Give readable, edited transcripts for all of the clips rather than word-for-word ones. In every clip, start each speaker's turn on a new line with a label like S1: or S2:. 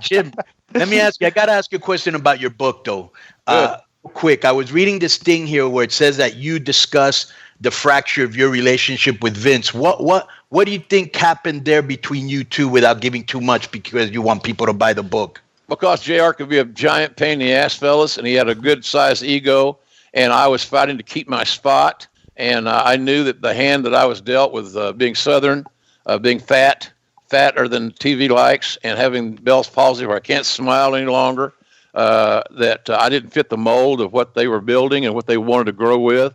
S1: Jim, let me ask you. I got to ask you a question about your book, though.
S2: Good.
S1: Quick, I was reading this thing here where it says that you discuss the fracture of your relationship with Vince. What do you think happened there between you two, without giving too much, because you want people to buy the book?
S2: Because JR could be a giant pain in the ass, fellas, and he had a good-sized ego, and I was fighting to keep my spot, and I knew that the hand that I was dealt with being Southern, being fatter than TV likes, and having Bell's palsy where I can't smile any longer, that I didn't fit the mold of what they were building and what they wanted to grow with.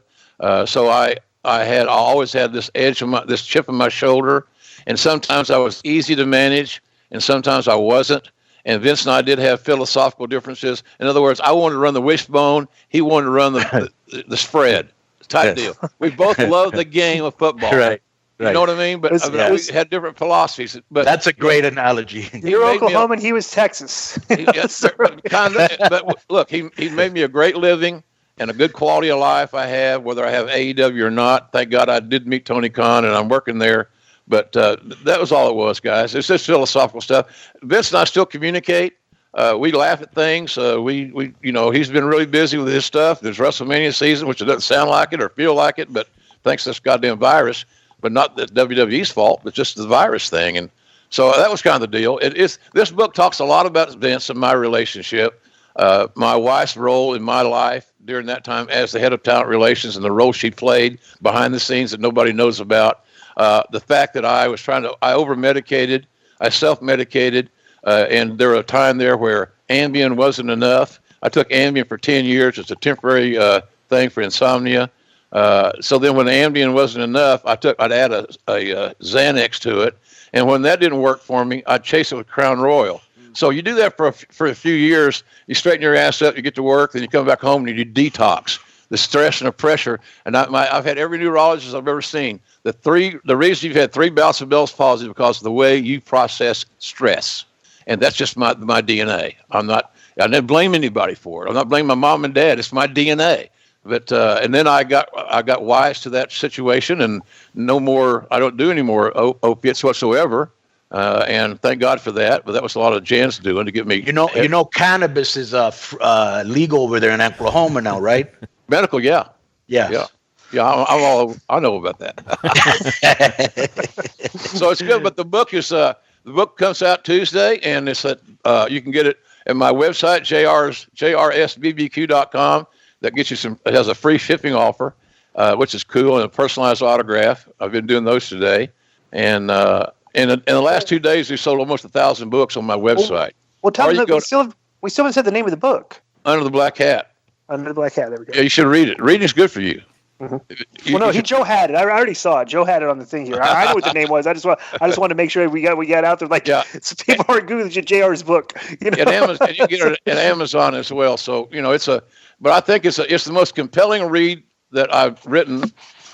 S2: So I always had this edge of this chip on my shoulder, and sometimes I was easy to manage, and sometimes I wasn't. And Vince and I did have philosophical differences. In other words, I wanted to run the wishbone. He wanted to run the spread type deal. We both loved the game of football.
S1: Right.
S2: You know what I mean? But we had different philosophies. But
S1: that's a great analogy.
S3: You're Oklahoman, he was Texas.
S2: But look, he made me a great living and a good quality of life I have, whether I have AEW or not. Thank God I did meet Tony Khan, and I'm working there. But that was all it was, guys. It's just philosophical stuff. Vince and I still communicate. We laugh at things. We he's been really busy with his stuff. There's WrestleMania season, which it doesn't sound like it or feel like it, but thanks to this goddamn virus. But not the WWE's fault, but just the virus thing. And so that was kind of the deal. This book talks a lot about Vince and my relationship, my wife's role in my life during that time as the head of talent relations, and the role she played behind the scenes that nobody knows about. The fact that I over-medicated, I self-medicated, and there was a time there where Ambien wasn't enough. I took Ambien for 10 years. It's a temporary thing for insomnia. So then when Ambien wasn't enough, I'd add a Xanax to it. And when that didn't work for me, I'd chase it with Crown Royal. So you do that for a few years. You straighten your ass up, you get to work, then you come back home and you do detox. The stress and the pressure. And I've had every neurologist I've ever seen. The reason you've had 3 bouts of Bell's palsy is because of the way you process stress. And that's just my DNA. I didn't blame anybody for it. I'm not blaming my mom and dad. It's my DNA. But and then I got wise to that situation, and no more. I don't do any more opiates whatsoever, and thank God for that. But that was a lot of Jan's doing to get me.
S1: You know, cannabis is legal over there in Oklahoma now, right?
S2: Medical, yeah. I know about that. So it's good. But the book comes out Tuesday, and it's you can get it at my website, jrsbbq.com. That gets you it has a free shipping offer, which is cool, and a personalized autograph. I've been doing those today. And in the last 2 days, we sold almost 1,000 books on my website.
S3: Well, tell me, we still haven't said the name of the book.
S2: Under the Black Hat.
S3: Under the Black Hat, there we go.
S2: Yeah, you should read it. Reading's good for you.
S3: Mm-hmm. Joe had it. I already saw it. Joe had it on the thing here. I know what the name was. I just want to make sure we got out there. So people aren't Googling JR's book. You know?
S2: And you get it at Amazon as well. So but I think it's the most compelling read that I've written.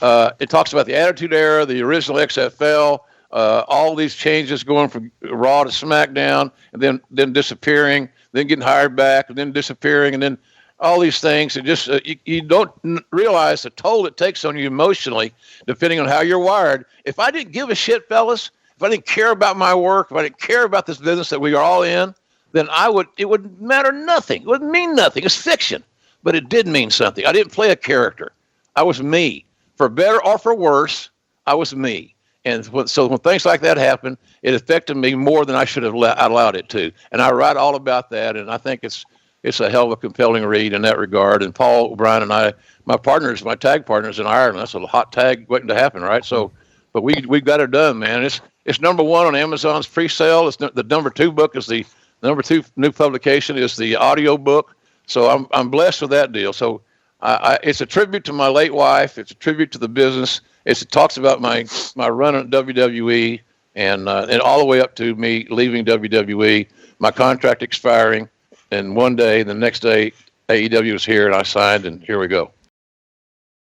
S2: It talks about the Attitude Era, the original XFL, all these changes going from Raw to SmackDown, and then disappearing, then getting hired back, and then disappearing, and then all these things. And just you don't realize the toll it takes on you emotionally, depending on how you're wired. If I didn't give a shit, fellas, if I didn't care about my work, if I didn't care about this business that we are all in, then it would matter nothing. It wouldn't mean nothing. It's fiction. But it did mean something. I didn't play a character. I was me. For better or for worse, I was me. And so when things like that happen, it affected me more than I should have allowed it to. And I write all about that, and I think it's a hell of a compelling read in that regard. And Paul O'Brien and I, my tag partners in Ireland, that's a hot tag waiting to happen, right? So, but we got it done, man. It's number 1 on Amazon's pre-sale. It's the number 2 book is the number 2 new publication is the audio book. So I'm blessed with that deal. So it's a tribute to my late wife. It's a tribute to the business. It talks about my run at WWE and all the way up to me leaving WWE, my contract expiring, and one day, the next day, AEW was here and I signed, and here we go.